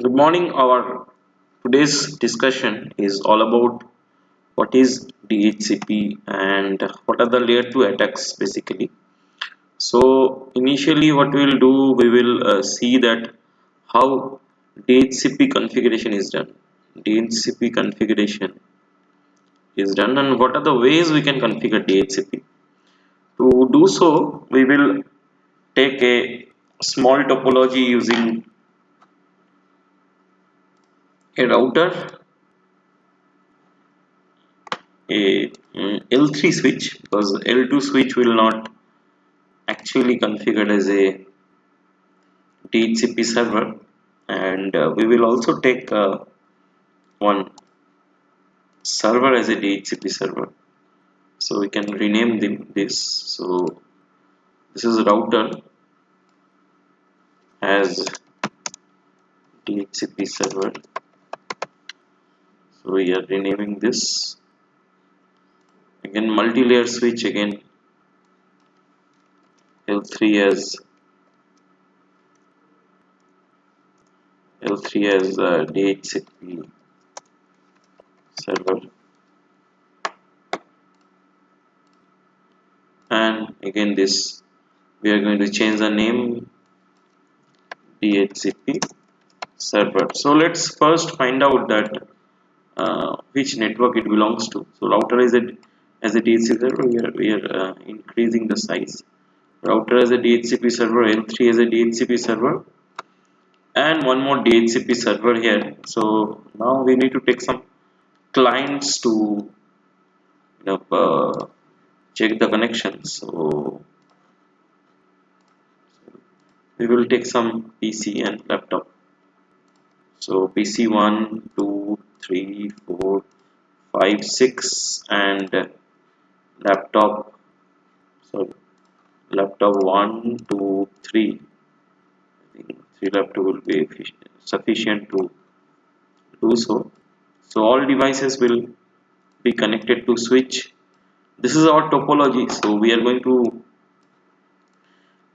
Good morning. Our today's discussion is all about what is DHCP and what are the layer 2 attacks basically. So initially what we will do, we will see that how DHCP configuration is done. DHCP configuration is done and what are the ways we can configure DHCP. To do so, we will take a small topology using a router, a L3 switch, because L2 switch will not actually configured as a DHCP server, and we will also take one server as a DHCP server, so we can rename this. So this is router as DHCP server, so we are renaming this. Again, multi-layer switch, again L3 as DHCP server, and again this we are going to change the name DHCP server. So let's first find out that which network it belongs to. So router is a as a DHCP server. We are increasing the size. Router as a DHCP server, L3 as a DHCP server, and one more DHCP server here. So now we need to take some clients to check the connections. So we will take some PC and laptop. So PC 1, 2, 3, 4, 5, 6, and laptop. So laptop 1, 2, 3. I think 3 laptop will be sufficient to do so. So all devices will be connected to switch. This is our topology. So we are going to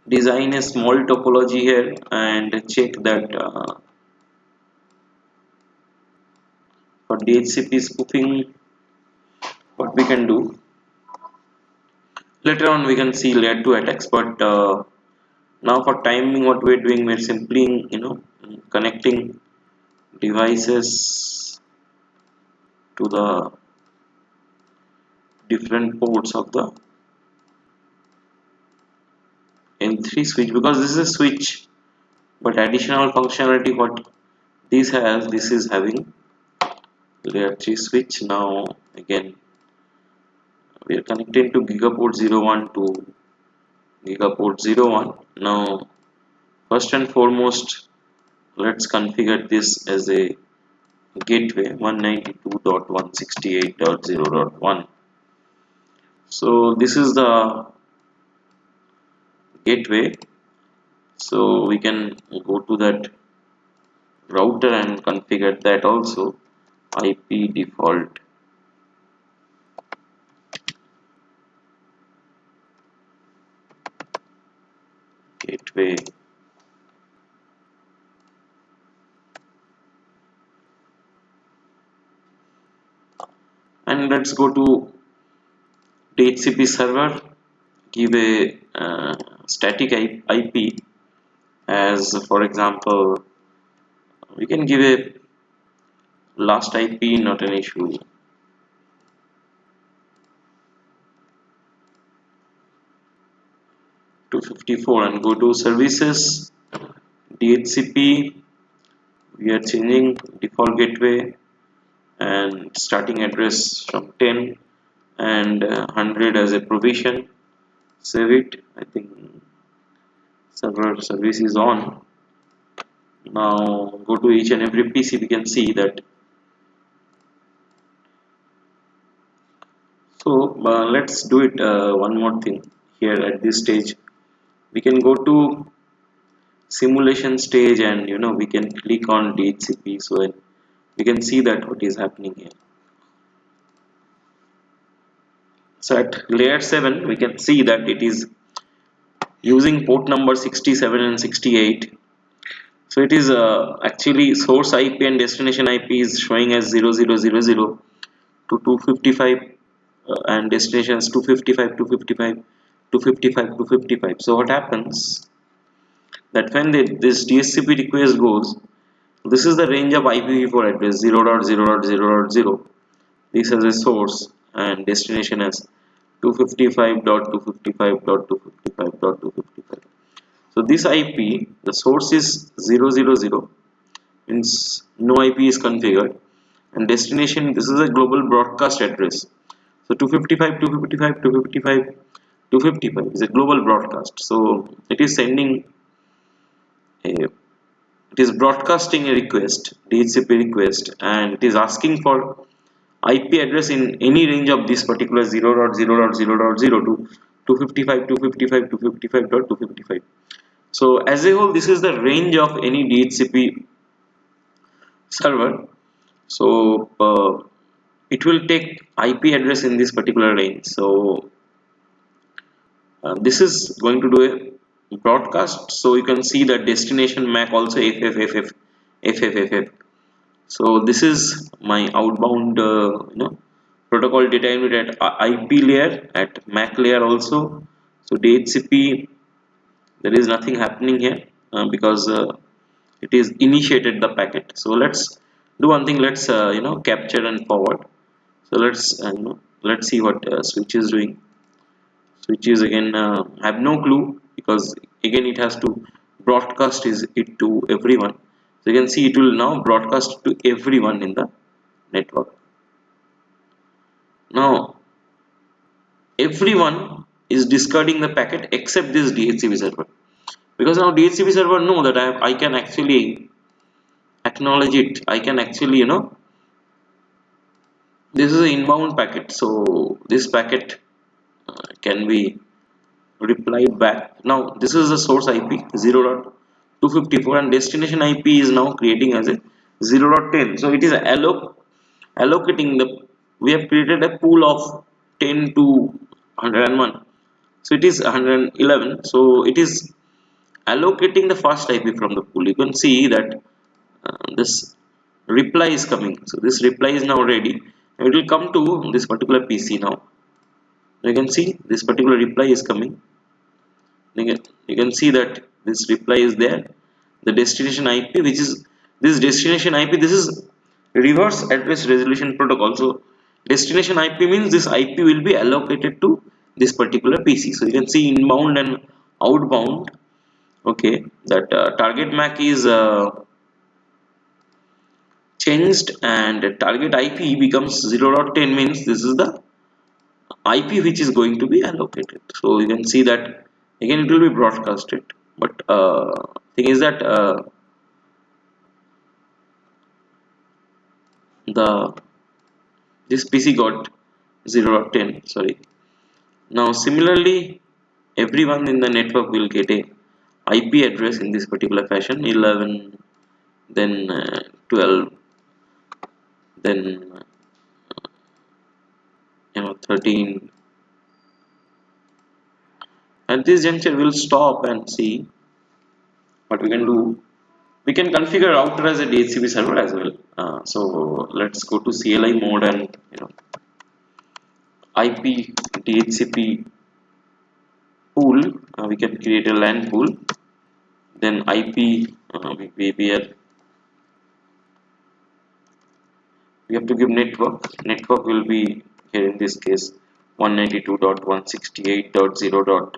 design a small topology here and check that for DHCP spoofing, what we can do. Later on we can see layer 2 attacks, but now for timing what we're doing, we're simply connecting devices to the different ports of the L3 switch, because this is a switch, but additional functionality what this is having layer 3 switch. Now again we are connecting to gigaport 01 to gigaport 01. Now first and foremost, let's configure this as a gateway 192.168.0.1. So this is the gateway. So we can go to that router and configure that also. IP default gateway, and let's go to DHCP server. Give a static IP as, for example, we can give a last IP, not an issue. .254 and go to services, DHCP. We are changing default gateway and starting address from 10 and 100 as a provision. Save it. I think server service is on. Now go to each and every PC. We can see that. So let's do it one more thing here at this stage. We can go to simulation stage and we can click on DHCP, so we can see that what is happening here. So at layer 7 we can see that it is using port number 67 and 68. So it is actually source IP and destination IP is showing as 0000 to 255 and destinations 255, 255, 255, 255. So what happens that when this DHCP request goes, this is the range of IPv4 address 0.0.0.0. This as a source and destination as 255.255.255.255. So this IP, the source is 000, means no IP is configured, and destination, this is a global broadcast address. So 255, 255, 255, 255 is a global broadcast. So it is sending a, it is broadcasting a request, DHCP request, and it is asking for IP address in any range of this particular 0.0.0.0 to 255, 255, 255.255. So as a whole, this is the range of any DHCP server. So it will take IP address in this particular range. So this is going to do a broadcast. So you can see that destination MAC also FFFF. So this is my outbound protocol data unit at IP layer, at MAC layer also. So DHCP, there is nothing happening here because it is initiated the packet. So let's do one thing. Let's capture and forward. So let's see what switch is doing. Switch is again have no clue, because again it has to broadcast it to everyone. So you can see it will now broadcast to everyone in the network. Now everyone is discarding the packet except this DHCP server, because now DHCP server know that I can actually acknowledge it. I can actually this is an inbound packet, so this packet can be replied back. Now this is the source IP 0.254 and destination IP is now creating as a 0.10. So it is allocating the, we have created a pool of 10 to 101. So it is 111. So it is allocating the first IP from the pool. You can see that this reply is coming. So this reply is now ready. It will come to this particular PC now. You can see this particular reply is coming. You can see that this reply is there. The destination IP, which is this destination IP, this is reverse address resolution protocol. So destination IP means this IP will be allocated to this particular PC. So you can see inbound and outbound. Okay, that target MAC is changed and target IP becomes 0.10, means this is the IP which is going to be allocated. So you can see that again it will be broadcasted, but thing is that the this PC got 0.10, sorry. Now similarly everyone in the network will get a IP address in this particular fashion, 11, then 12, then 13. At this juncture we'll stop and see what we can do. We can configure router as a DHCP server as well. So let's go to CLI mode and IP DHCP pool. We can create a LAN pool. Then IP we have to give network. Network will be here in this case 192.168.0.0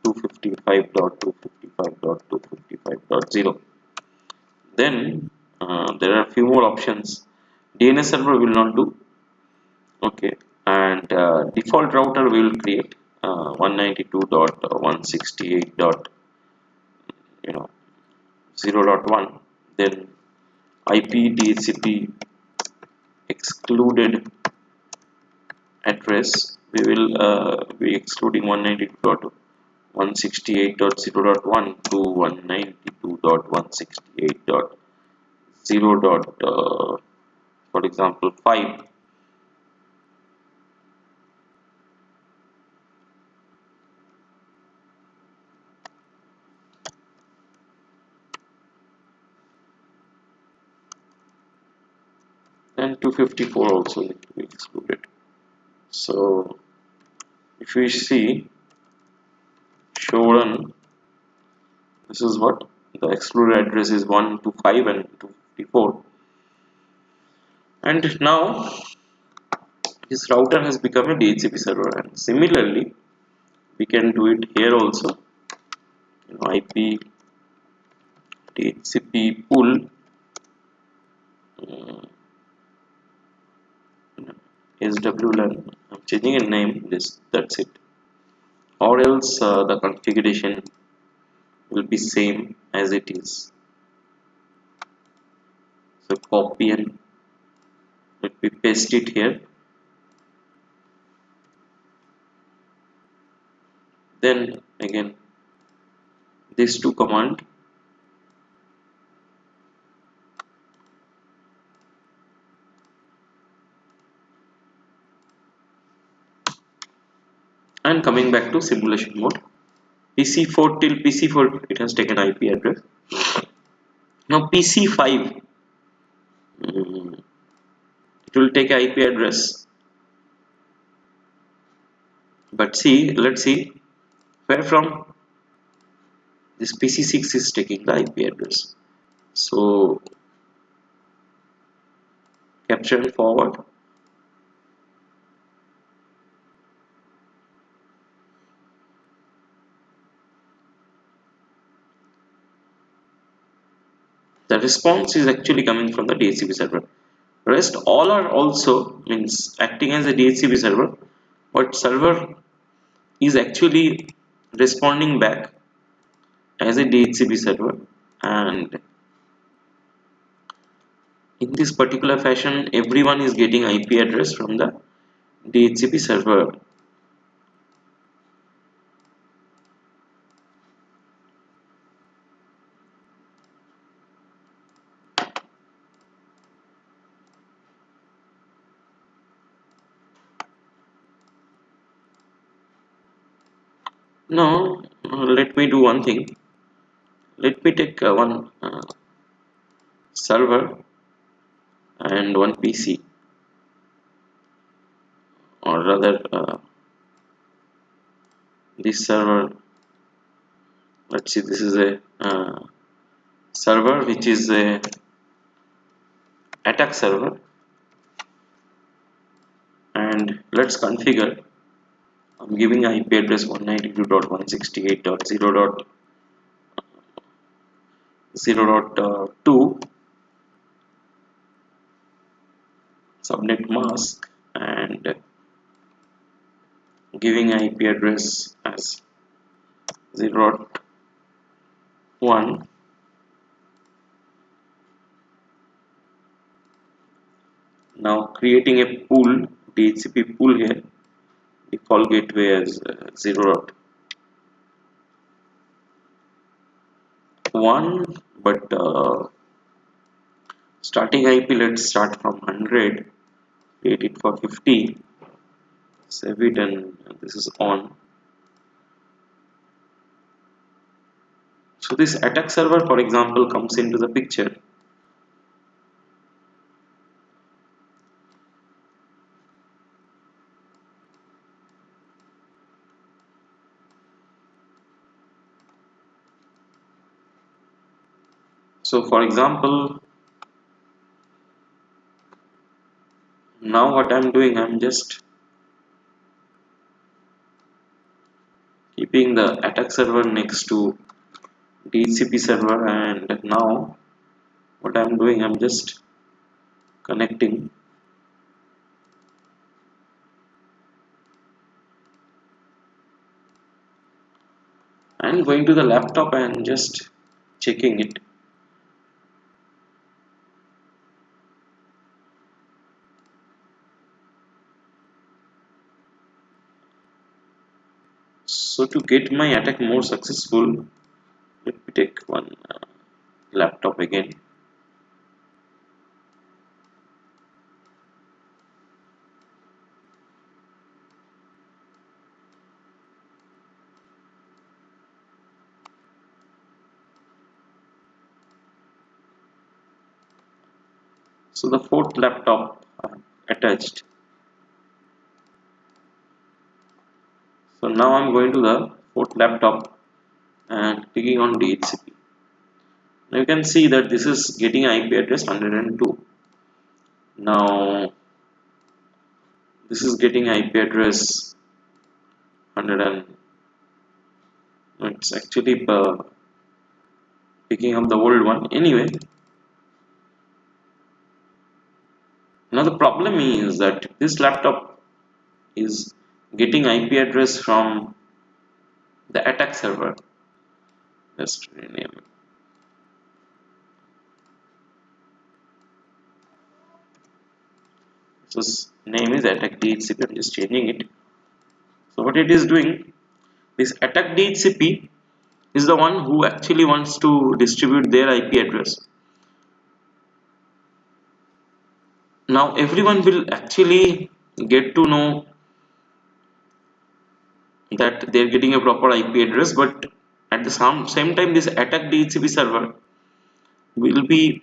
255.255.255.0. Then there are a few more options. DNS server will not do. Okay, and default router we will create 192.168. You know 0.1. Then IP DHCP excluded address, we will be excluding 192.168.0.1 to 192.168.0. For example 5. and 254 also need to be excluded. So if we see show run, this is what the excluded address is 125 and 254, and now this router has become a DHCP server. And similarly we can do it here also. IP DHCP pool SWLAN. I'm changing a name. That's it. Or else the configuration will be same as it is. So copy and let me paste it here. Then again these two command, and coming back to simulation mode, PC4 till PC4 it has taken IP address. Now PC5 it will take IP address, but see, let's see where from this PC6 is taking the IP address. So capture and forward. The response is actually coming from the DHCP server. Rest all are also means acting as a DHCP server, but server is actually responding back as a DHCP server, and in this particular fashion everyone is getting IP address from the DHCP server. Now let me do one thing. Let me take one server and one PC, or rather this server. Let's see, this is a server which is a attack server, and let's configure. I'm giving IP address 192.168.0.0.2 subnet mask, and giving IP address as 0.1. Now creating a pool, DHCP pool here, default gateway as 0.1, but starting IP, let's start from 100, create it for 50, save it, and this is on. So this attack server, for example, comes into the picture. So for example, now what I'm doing, I'm just keeping the attack server next to DHCP server, and now what I'm doing, I'm just connecting and going to the laptop and just checking it. So to get my attack more successful, let me take one laptop again. So the fourth laptop attached. So now I'm going to the fourth laptop and clicking on DHCP. Now you can see that this is getting IP address 102. Now this is getting IP address 100 and no, it's actually picking up the old one. Anyway, now the problem is that this laptop is getting IP address from the attack server. Just rename it. So name is attack DHCP. I'm just changing it. So what it is doing, this attack DHCP is the one who actually wants to distribute their IP address. Now everyone will actually get to know that they're getting a proper IP address, but at the same time this attack DHCP server will be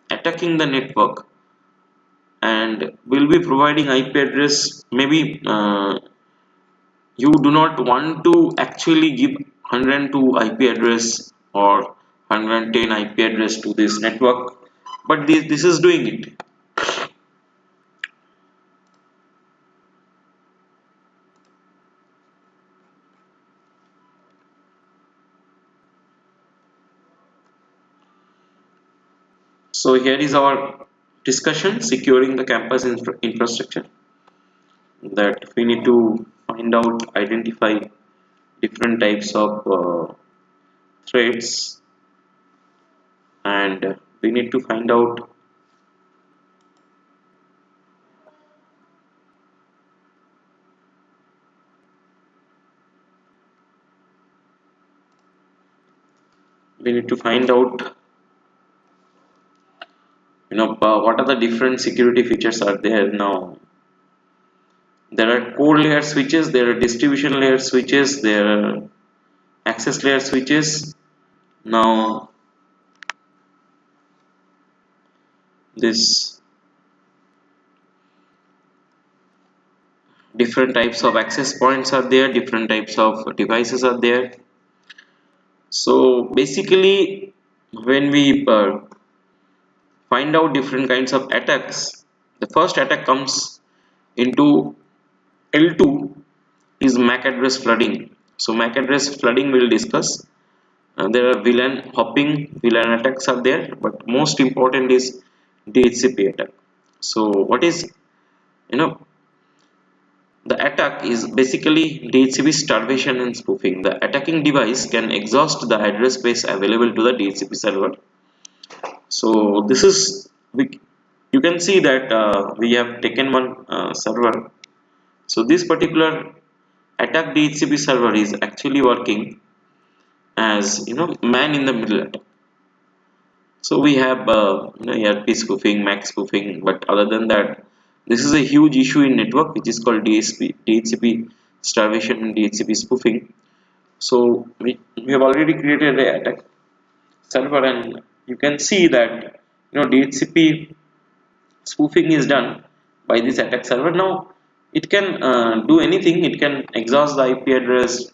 attacking the network and will be providing IP address. Maybe you do not want to actually give 102 IP address or 110 IP address to this network, but this is doing it. So here is our discussion securing the campus infrastructure, that we need to find out, identify different types of threats, and we need to find out we need to find out what are the different security features are there. Now there are core layer switches, there are distribution layer switches, there are access layer switches. Now this different types of access points are there, different types of devices are there. So basically when we find out different kinds of attacks, the first attack comes into L2 is MAC address flooding. So MAC address flooding we'll discuss. There are VLAN hopping, VLAN attacks are there, but most important is DHCP attack. So what is, you know the attack is basically DHCP starvation and spoofing. The attacking device can exhaust the address space available to the DHCP server. So this is, you can see that we have taken one server. So this particular attack DHCP server is actually working as man in the middle attack. So we have ERP spoofing, MAC spoofing, but other than that, this is a huge issue in network which is called DHCP starvation and DHCP spoofing. So we have already created a attack server, and you can see that DHCP spoofing is done by this attack server. Now it can do anything. It can exhaust the IP address,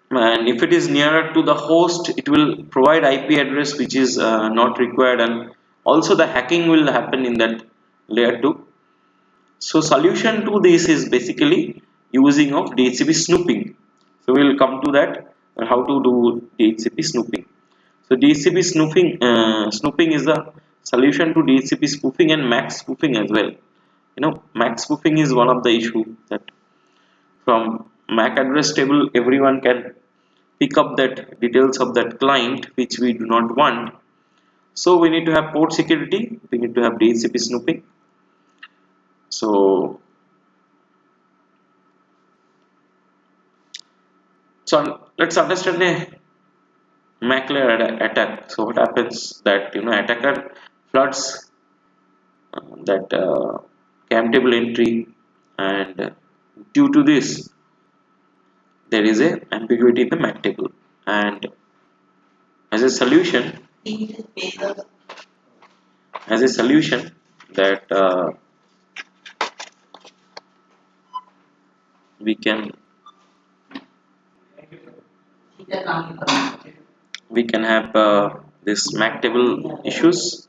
and if it is nearer to the host, it will provide IP address which is not required, and also the hacking will happen in that layer 2. So solution to this is basically using of DHCP snooping. So we will come to that, how to do DHCP snooping. So DHCP snooping is the solution to DHCP spoofing and MAC spoofing as well. MAC spoofing is one of the issue that from MAC address table everyone can pick up that details of that client which we do not want. So we need to have port security, we need to have DHCP snooping. So let's understand a MAC layer attack. So what happens that attacker floods that CAM table entry, and due to this there is a ambiguity in the MAC table, and as a solution as a solution that we can have this MAC table issues.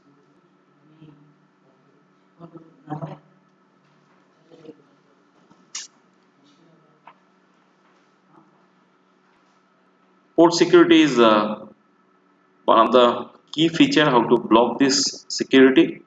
Port security is one of the key feature how to block this security.